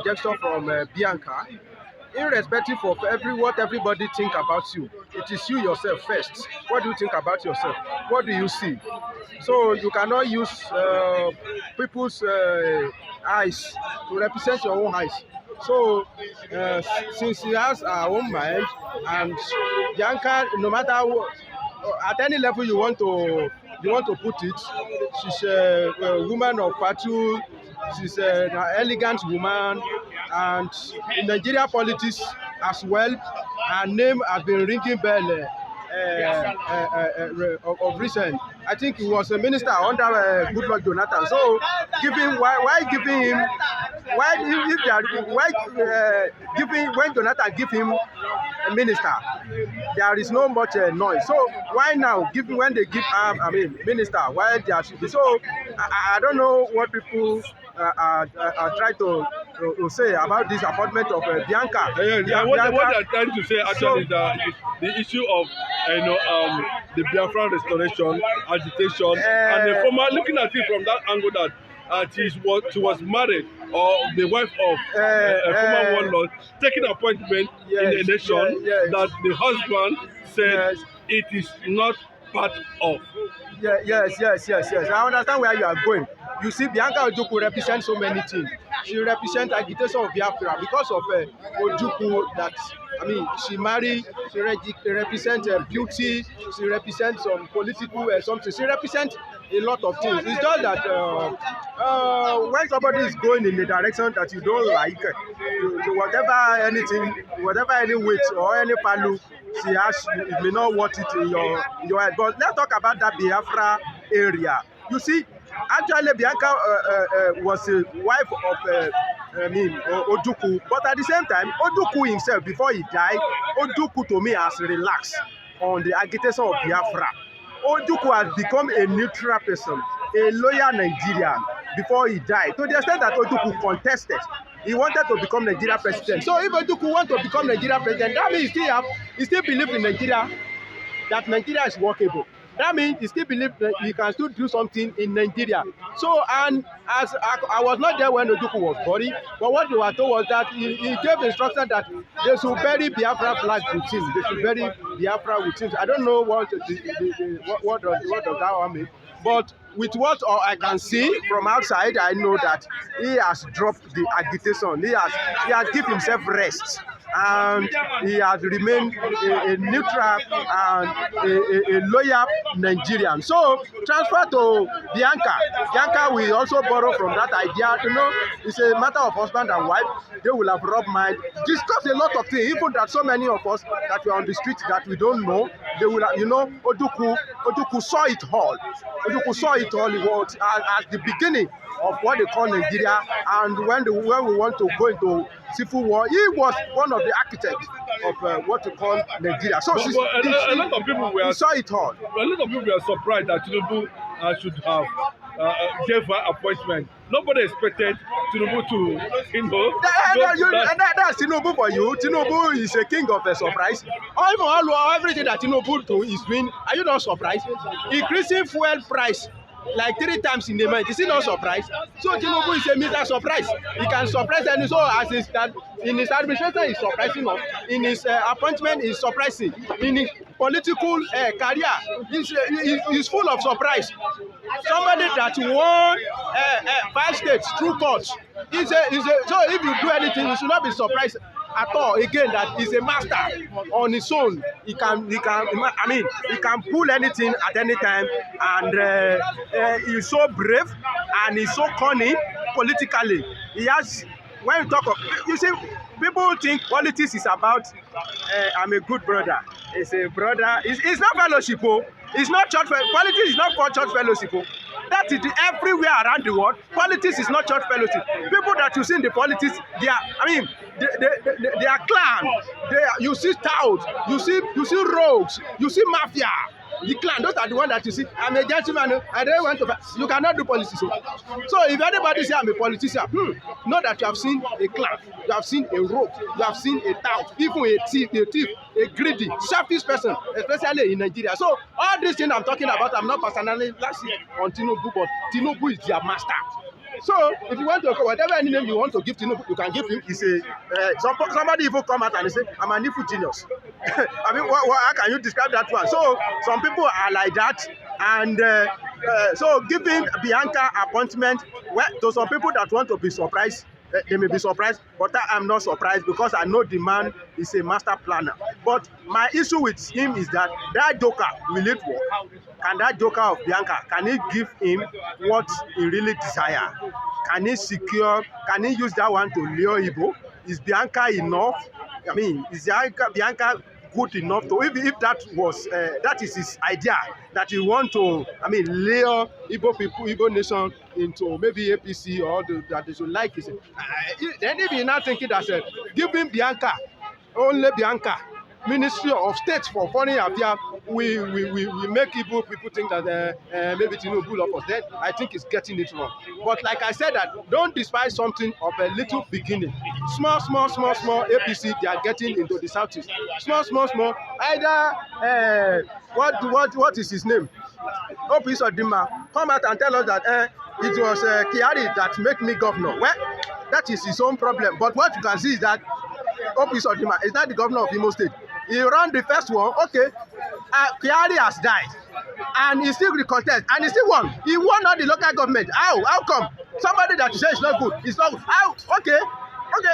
gesture from Bianca. Irrespective of what everybody think about you, it is you yourself first. What do you think about yourself? What do you see? So you cannot use people's eyes to represent your own eyes. So since she has her own mind, and Bianca, no matter what, at any level you want to put it, she's a woman of virtue. She's an elegant woman, and in Nigeria politics as well, her name has been ringing bell of recent. I think he was a minister under Goodluck Jonathan. So, when Jonathan give him a minister, there is no much noise. So why now when they give minister, why there should be? So I don't know what people are trying to say about this appointment of Bianca. What they are trying to say actually is the issue of the Biafran restoration, agitation, and the former, looking at it from that angle that she was married or the wife of a former warlord, taking appointment in a nation that the husband said it is not part of. Yes. I understand where you are going. You see, Bianca Ojukwu represents so many things. She represents agitation of Biafra because of Ojukwu that, she married, she represents beauty, she represents some political something. She represents a lot of things. It's just that when somebody is going in the direction that you don't like, whatever any weight or any value she has, it may not worth it in your head. But let's talk about that Biafra area. You see, actually Bianca was a wife of Ojukwu, but at the same time, Ojukwu himself, before he died, Ojukwu to me has relaxed on the agitation of Biafra. Ojukwu has become a neutral person, a loyal Nigerian before he died. To the extent that Ojukwu contested, he wanted to become Nigeria president. So if Ojukwu wants to become Nigeria president, that means he still believes in Nigeria, that Nigeria is workable. That means he still believes that he can still do something in Nigeria. So, and as I was not there when Ojukwu was buried, but what they were told was that he gave instruction that they should bury Biafra flag with him. They should bury Biafra with him. I don't know what does that one mean, but with what I can see from outside, I know that he has dropped the agitation. He has given himself rest, and he has remained a neutral and a loyal Nigerian. So transfer to Bianca. Bianca will also borrow from that idea. It's a matter of husband and wife. They will have rubbed mind, discuss a lot of things. Even that so many of us that were on the street that we don't know, they will, Ojukwu saw it all. Ojukwu saw it all. It was at the beginning of what they call Nigeria, and when we want to go into civil war, he was one of the architects of what we call Nigeria. So a lot of people were saw it all. A lot of people were surprised that Tinubu should have gave her appointment. Nobody expected Tinubu to, that's Tinubu for you. Tinubu is a king of a surprise. Everything that Tinubu do is doing. Are you not surprised? Increasing fuel price like 3 times in a month. Is it not surprise? So Tinubu is a Mr. Surprise. He can surprise, and so as in his administration is surprising us. In his appointment is surprising. In his political career, he's full of surprise. Somebody that won 5 states through courts. So if you do anything, you should not be surprised at all. Again, that he's a master on his own. He can pull anything at any time, and he's so brave and he's so cunning politically. He has, when you talk of, you see, people think politics is about I'm a good brother. It's a brother. It's not fellowship. It's not church. Politics is not for church fellowship. That is everywhere around the world. Politics is not church fellowship. People that you see in the politics, they are clan. You see touts, you see rogues, you see mafia. The clan, those are the ones that you see. I'm a gentleman. I don't want to. You cannot do politics. So if anybody say I'm a politician, know that you have seen a clan, you have seen a rogue, you have seen a tout, even a thief, a greedy, selfish person, especially in Nigeria. So all these things I'm talking about, I'm not personally last on Tinubu, but Tinubu is their master. So if you want to, whatever any name you want to give Tinubu, you can give him. He's a somebody even come out and say, I'm an evil genius. I mean, how can you describe that one? So some people are like that, and so giving Bianca appointment, well, to some people that want to be surprised, they may be surprised, but I am not surprised because I know the man is a master planner. But my issue with him is that joker, will it work? Can that joker of Bianca, can he give him what he really desire? Can he secure, can he use that one to lure Igbo? Is Bianca enough? I mean, is Bianca good enough to, if that was, that is his idea, that he want to, I mean, lure Igbo people, Igbo nation into maybe APC or that they should like it. Then if you're not thinking that, giving Bianca, only Bianca, Ministry of State for Foreign Affairs, we make Igbo people think that maybe Tinubu love us. Then I think it's getting it wrong. But like I said, that don't despise something of a little beginning. Small APC, they are getting into the southeast. Small. Either what is his name? Opis or Dima, come out and tell us that it was Kiari that make me governor. Well, that is his own problem. But what you can see is that Opis or Dima is not the governor of Imo State. He ran the first one, okay. Kiari has died, and he still recontest, and he still won. He won all the local government. How come? Somebody that you say is not good, it's not good. How? Okay,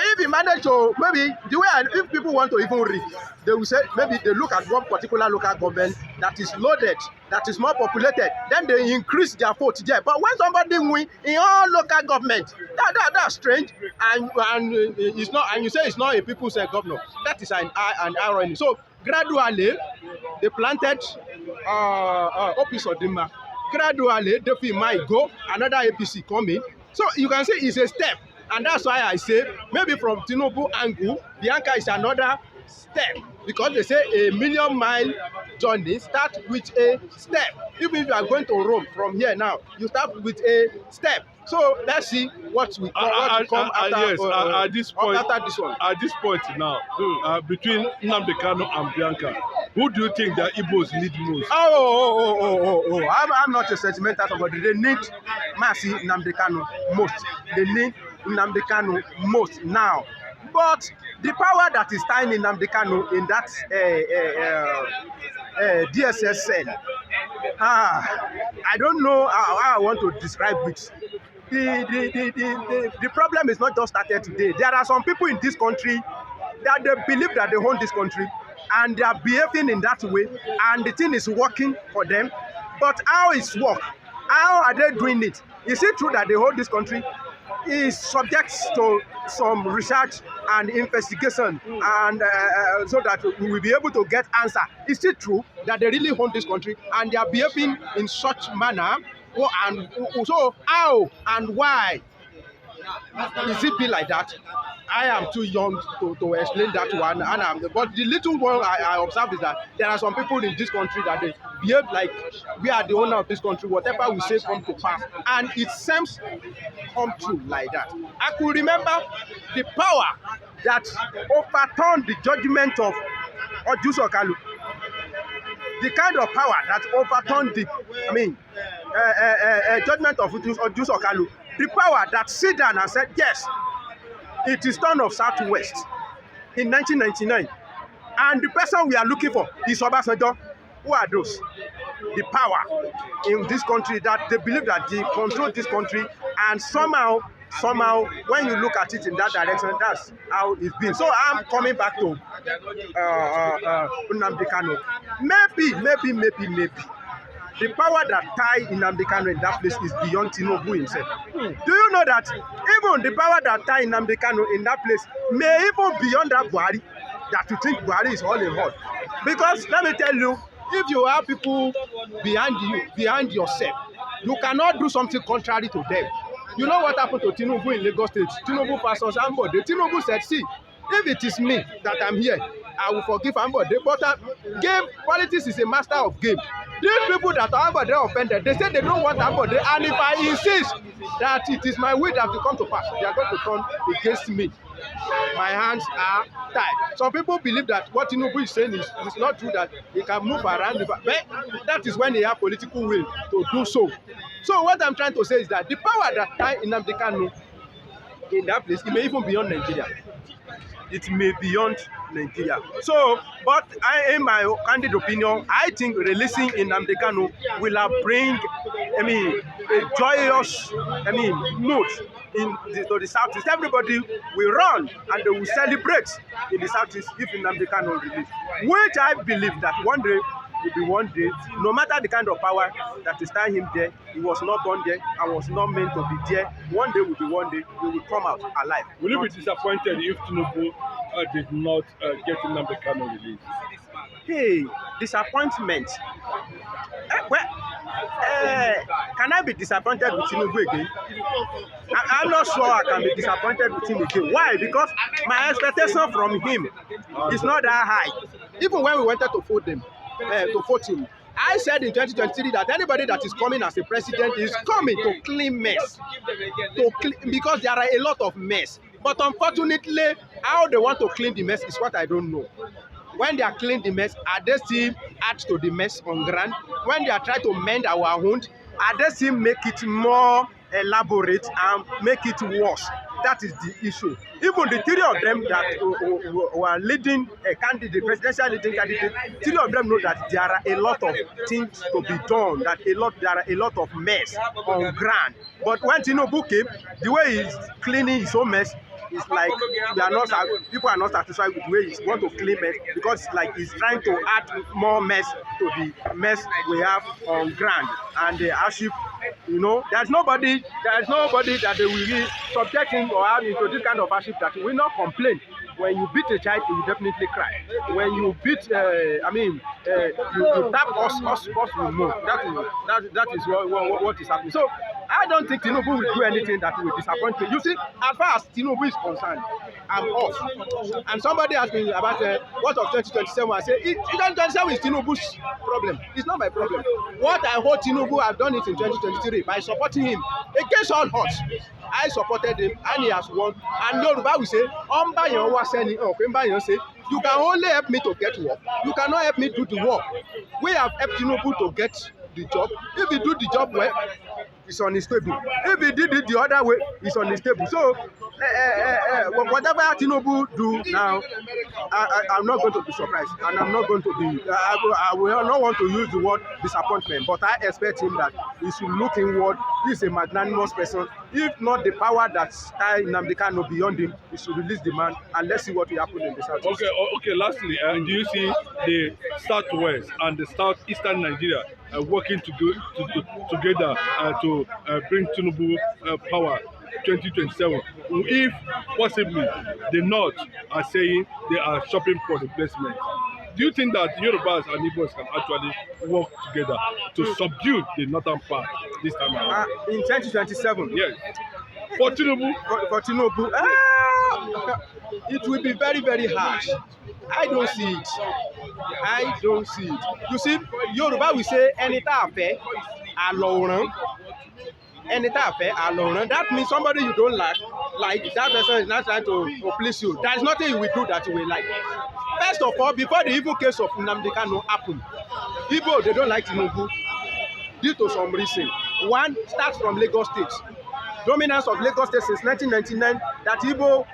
if he managed to, maybe the way, if people want to even read, they will say, maybe they look at one particular local government that is loaded, that is more populated, then they increase their vote there. But when somebody win in all local government, that's strange, and it's not, and you say it's not a people's governor. That is an irony. So gradually, they planted Opis Odima. Gradually, they might go, another APC coming. So you can say it's a step. And that's why I say, maybe from Tinubu angle, Bianca is another step. Because they say a million-mile journey starts with a step. Even if you are going to Rome from here now, you start with a step. So let's see what we come after, at this point, after this one. At this point now, between Nnamdi Kanu and Bianca, who do you think that Igbos need most? I'm not a sentimental somebody. They need Mercy Nnamdi Kanu most. They need Nnamdi Kanu most now. But the power that is tying in Nnamdi Kanu in that DSS cell, I don't know how I want to describe it. The problem is not just started today. There are some people in this country that they believe that they own this country, and they are behaving in that way, and the thing is working for them. But how is work? How are they doing it? Is it true that they hold this country? Is subject to some research and investigation, and so that we will be able to get answer. Is it true that they really own this country and they are behaving in such manner? And so how and why is it be like that? I am too young to explain that one, but the little one I observe is that there are some people in this country that they behave like we are the owner of this country. Whatever we say come to pass, and it seems come true like that. I could remember the power that overturned the judgment of Ojuso Kalu. The kind of power that overturned the, judgment of Ojuso Kalu. The power that sit down and said, yes, it is turn of Southwest in 1999. And the person we are looking for is Obasanjo. Who are those? The power in this country that they believe that they control this country, and somehow, when you look at it in that direction, that's how it's been. So I'm coming back to Nnamdi Kanu. Maybe. The power that tie Nnamdi Kanu in that place is beyond Tinubu himself. Do you know that even the power that tie Nnamdi Kanu in that place may even beyond that Buhari, that you think Buhari is all in all? Because let me tell you, if you have people behind yourself, you cannot do something contrary to them. You know what happened to Tinubu in Lagos State? Tinubu versus Ambode. Tinubu said, see, if it is me that I'm here, I will forgive Ambode. But game, politics is a master of game. These people that are Ambode offended, they say they don't want Ambode, and if I insist that it is my will that will come to pass, they are going to turn against me. My hands are tied. Some people believe that what Tinubu is saying is not true, that he can move around. But that is when he has political will to do so. So what I'm trying to say is that the power that tie Nnamdi Kanu in that place, it may even beyond Nigeria. It may beyond Nigeria. So, but in my candid opinion, I think releasing Nnamdi Kanu will bring, a joyous, mood to the southeast. Everybody will run and they will celebrate in the southeast if Nnamdi Kanu released. Which I believe that one day will be one day, no matter the kind of power that is tying him there, he was not born there and was not meant to be there. One day will be one day, he will come out alive. Will you be disappointed if Tinubu did not get Nnamdi Kanu released? Hey, disappointment. Can I be disappointed with Tinubu again? I'm not sure I can be disappointed with him again. Why? Because my expectation from him is not that high. Even when we wanted to vote him, I said in 2023 that anybody that is coming as a president is coming to clean mess, because there are a lot of mess. But unfortunately, how they want to clean the mess is what I don't know. When they are cleaning the mess, are they still add to the mess on ground? When they are trying to mend our wound, are they still make it more elaborate and make it worse? That is the issue. Even the three of them that were leading a candidate, presidential leading candidate, three of them know that there are a lot of things to be done, that there are a lot of mess on ground. But when Tinubu came, the way he's cleaning his own mess, it's like people are not satisfied with the way he want to clean mess, because it's like he's trying to add more mess to the mess we have on ground. And as if, there's nobody that they will really subject him or have into this kind of hardship that will not complain. When you beat a child, he will definitely cry. When you beat, you tap us will move. That is what is happening. So I don't think Tinubu will do anything that will disappoint me. You see, as far as Tinubu is concerned, I'm off. And somebody asked me about what of 2027. I say, 2027 is Tinubu's problem. It's not my problem. What I hope Tinubu have done it in 2023 by supporting him against all odds. I supported him and he has won. And Yoruba will say, you can only help me to get work. You cannot help me do the work. We have helped Tinubu to get the job. If he do the job well, it's unstable. If he did it the other way, it's unstable. So whatever Tinubu do now, I'm not going to be surprised, and I'm not going to be. I will not want to use the word disappointment, but I expect him that he should look inward. He's a magnanimous person. If not the power that tie Nnamdi Kanu beyond him, he should release the man, and let's see what will happen in the south. Okay. Lastly, do you see the southwest and the southeastern Nigeria working together to bring Tinubu power 2027? If possibly the North are saying they are shopping for replacement, do you think that Yorubas and Igbos can actually work together to subdue the northern part this time around? In 2027? Yes. For Tinubu? For Tinubu, it will be very, very harsh. I don't see it. You see, Yoruba will say, "Enita afe aloran." That means somebody you don't like that person is not trying to please you. There is nothing you will do that you will like. First of all, before the evil case of Nnamdi Kanu happened, Igbo, they don't like Tinubu due to some reason. One starts from Lagos State. Dominance of Lagos State since 1999, that Igbo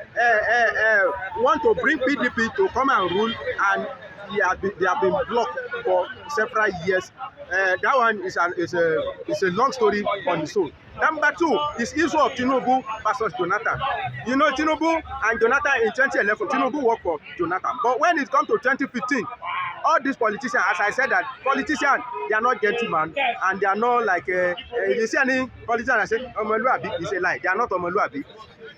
want to bring PDP to come and rule, and they have been blocked for several years. That one is a long story on its own. Number two is issue of Tinubu versus Jonathan. You know, Tinubu and Jonathan in 2011, Tinubu worked for Jonathan. But when it comes to 2015, all these politicians, as I said, that politicians, they are not gentlemen, and they are not like, you see any politician that say, Omoluabi, is a lie. They are not Omoluabi.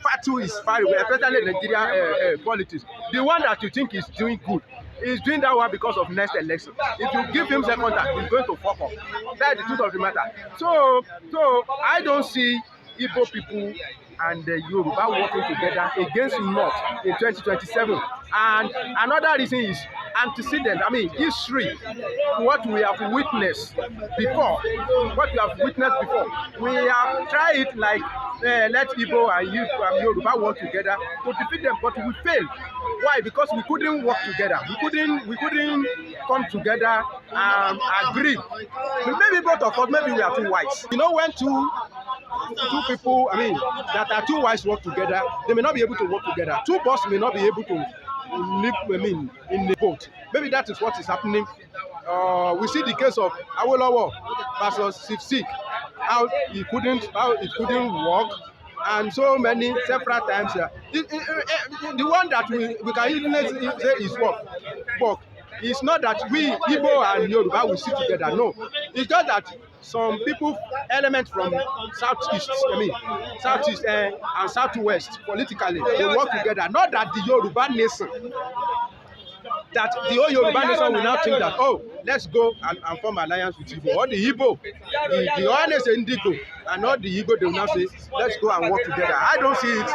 Fatu is far away, especially Nigeria politics. The one that you think is doing good, he's doing that one because of next election. If you give him second time, he's going to fuck up. That's the truth of the matter. So I don't see Igbo people and Yoruba working together against North in 2027. And another reason is antecedent, I mean history, what we have witnessed before. We have tried it like let Igbo and Yoruba work together to defeat them, but we failed. Why? Because we couldn't work together. We couldn't come together and agree. Maybe both of us, maybe we are too wise. You know, when two people, I mean, that are too wise work together, they may not be able to work together. Two boss may not be able to live, I mean, in the boat. Maybe that is what is happening. We see the case of Awolowo versus Sipsik, how it couldn't work, and so many several times. The one that we can even say is work. It's not that we Igbo and Yoruba will sit together. No, it's just that some people, elements from southeast and southwest politically, they work together. Not that the Yoruba nation, that the whole Yoruba nation will now think that, oh, let's go and form alliance with Igbo. Or the Igbo, the honest Indigo, and not the Igbo, they will now say, let's go and work together. I don't see it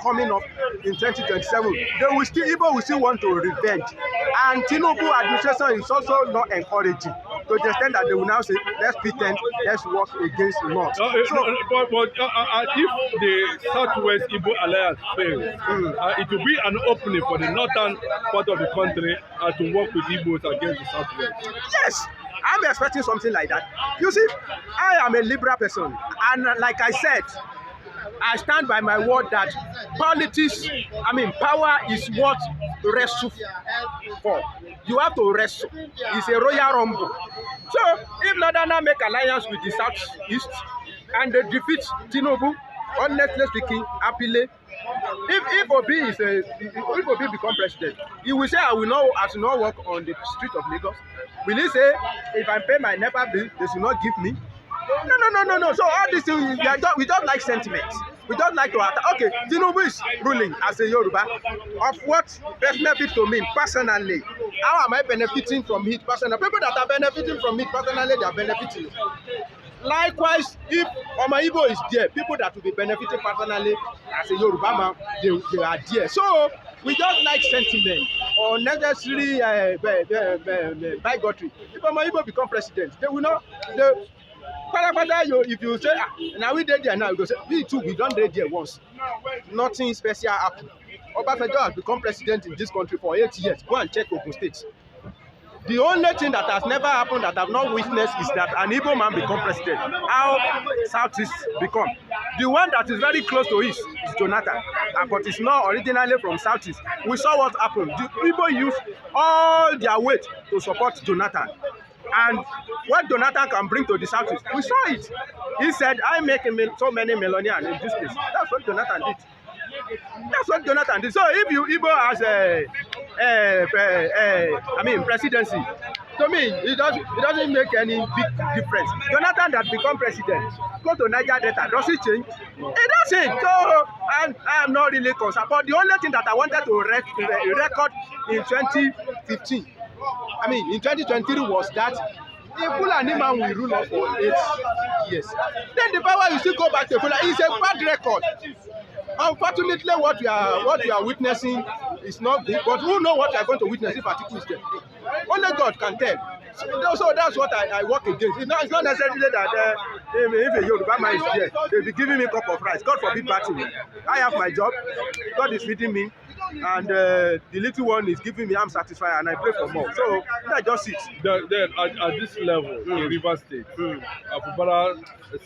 coming up in 2027. Igbo will still want to revenge. And Tinubu administration is also not encouraging, to the extent that they will now say, let's pretend, let's work against the North. But if the Southwest Igbo alliance fails, it will be an opening for the northern part of the country to work with Igbos against the Southwest. Yes, I'm expecting something like that. You see, I am a liberal person, and like I said, I stand by my word that politics, I mean, power is what wrestle for. You have to wrestle. It's a royal rumble. So, if Northerners make alliance with the Southeast and they defeat Tinubu, honestly speaking, happily, if Obi become president, he will say, I will not work on the street of Lagos. Will he say, if I pay my NEPA bill, they should not give me? No. So all these things, we don't like sentiments. We don't like to attack. Okay, Tinubu is ruling as a Yoruba. Of what benefit to me personally? How am I benefiting from it personally? People that are benefiting from it personally, they are benefiting. Likewise, if Oma Igbo is there, people that will be benefiting personally as a Yoruba man, they are there. So we don't like sentiment or necessary bigotry. If Oma Igbo become president, they will not. If you say, now we did there now, you go say, we too, we don't did there once. Nothing special happened. Obasanjo has become president in this country for 8 years. Go and check Ogun State. The only thing that has never happened that I've not witnessed is that an Igbo man become president. How Southeast become. The one that is very close to East is Jonathan, but it's not originally from Southeast. We saw what happened. The Igbo used all their weight to support Jonathan. And what Jonathan can bring to the Southeast, we saw it. He said, I make so many millionaires in this place. That's what Jonathan did. So if you Igbo has presidency, to me, it doesn't make any big difference. Jonathan that become president, go to Niger Delta, does it change? It doesn't. So I'm not really concerned. But the only thing that I wanted to record in 2015, in 2023 was that a Fulani man will rule us for 8 years. Then the power will still go back to Fulani. It's a bad record. Unfortunately, what you are witnessing is not good. But who knows what you are going to witness if Atiku is there? Only God can tell. So that's what I work against. It's not necessarily that if a Yoruba man is there, they'll be giving me a cup of rice. God forbid bad thing. I have my job. God is feeding me. And the little one is giving me, I'm satisfied, and I pray for more. So that's just it. Then at this level in Rivers State, Abubakar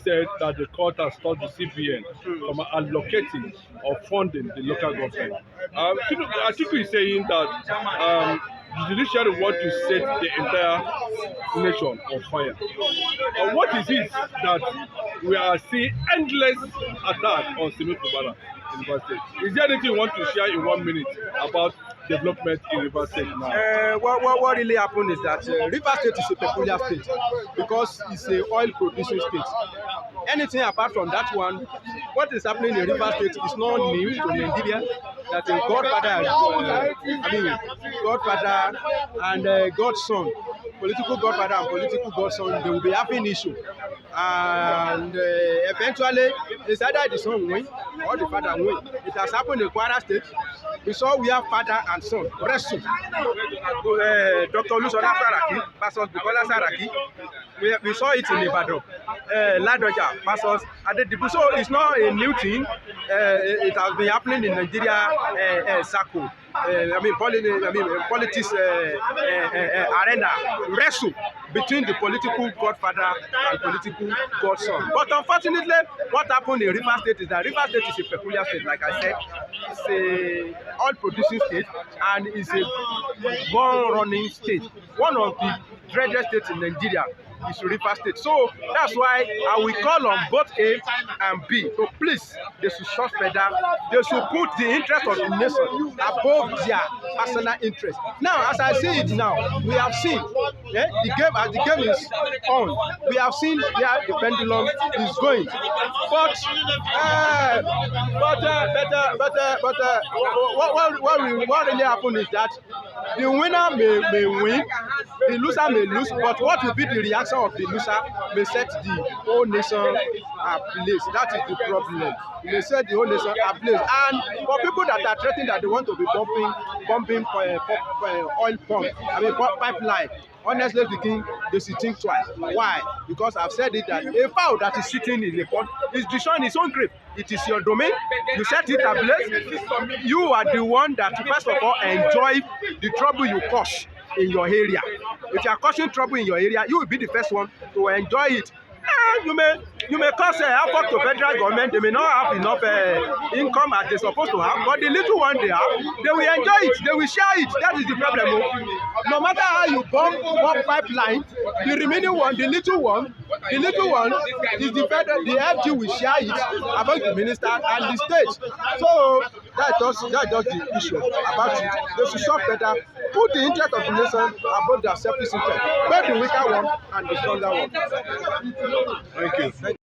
said that the court has stopped the CBN from allocating or funding the local government. Atiku is saying that the judiciary want to set the entire nation on fire. What is it that we are seeing endless attack on Simi Fubara in Rivers State? Is there anything you want to share in 1 minute about development in Rivers State now? What really happened is that Rivers State is a peculiar state because it's an oil producing state. Anything apart from that one, what is happening in Rivers State is not new to Nigeria. That a godfather and godson, political godfather and political godson, they will be having issue. And eventually, it's either the son win or the father win. It has happened in Kwara State. We saw we have father and son wrestle. Dr. Olusola Saraki versus Bukola Saraki. We saw it in Ibadan. Ladoja versus Adedibu. So it's not a new thing. It has been happening in Nigeria circle. Politics arena wrestle between the political godfather and political godson. But unfortunately, what happened in Rivers State is that Rivers State is a peculiar state, like I said. It's a oil-producing state and it's a gun-running state. One of the dreaded states in Nigeria is Rivers State. So that's why I will call on both A and B to please, they should shut further. They should put the interest of the nation above their personal interest. Now, as I see it now, we have seen the game is on. We have seen where the pendulum is going. But what really happened is that the winner may win, the loser may lose, but what will be the reaction of the loser may set the whole nation ablaze. That is the problem. They set the whole nation ablaze. And for people that are threatening that they want to be pumping oil pipeline, honestly speaking, they should think twice. Why? Because I've said it that a fowl that is sitting in the pot is destroying its own grave. It is your domain. You set it ablaze. You are the one that first of all enjoy the trouble you cause in your area. If you are causing trouble in your area, you will be the first one to enjoy it. You may cause effort to federal government. They may not have enough income as they're supposed to have, but the little one they have, they will enjoy it. They will share it. That is the problem. No matter how you pump one pipeline, the remaining one, the little one is the federal. The FG will share it among the minister and the state. So that's just the issue about it. They should shop better, put the interest of the nation above their selfish interest, both the weaker one and the stronger one. Thank you.